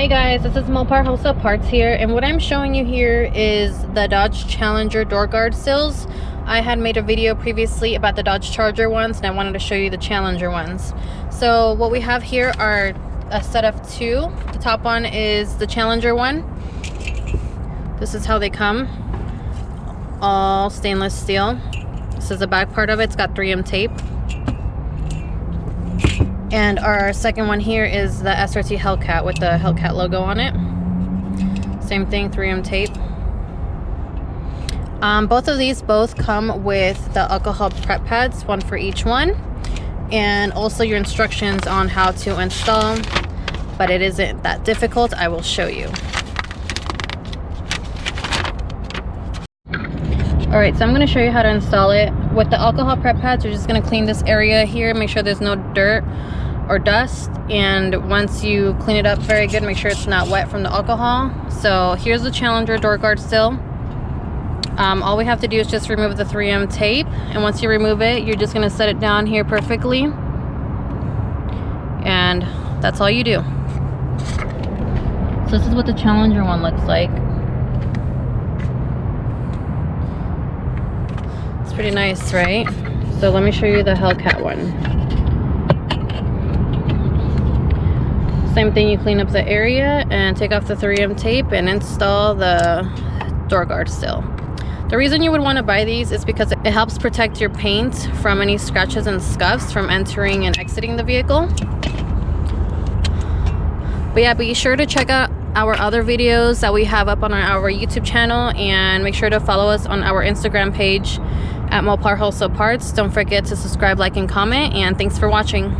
Hey guys, this is Mopar Wholesale Parts here, and what I'm showing you here is the Dodge Challenger door guard sills. I had made a video previously about the Dodge Charger ones, and I wanted to show you the Challenger ones. So what we have here are a set of two. The top one is the Challenger one. This is how they come, all stainless steel. This is the back part of it. It's got 3M tape. And our second one here is the SRT Hellcat with the Hellcat logo on it. Same thing, 3M tape. Both of these come with the alcohol prep pads, one for each one, and also your instructions on how to install, but it isn't that difficult. I will show you. Alright, so I'm going to show you how to install it. With the alcohol prep pads, you're just going to clean this area here, make sure there's no dirt or dust, and once you clean it up very good, make sure it's not wet from the alcohol. So here's the Challenger door guard sill. All we have to do is just remove the 3M tape, and once you remove it, you're just going to set it down here perfectly, and that's all you do. So this is what the Challenger one looks like. It's pretty nice, right? So let me show you the Hellcat one. Same thing, you clean up the area and take off the 3M tape and install the door guard sill. The reason you would want to buy these is because it helps protect your paint from any scratches and scuffs from entering and exiting the vehicle. But yeah, be sure to check out our other videos that we have up on our YouTube channel, and make sure to follow us on our Instagram page at Mopar Wholesale Parts. Don't forget to subscribe, like, and comment, and thanks for watching.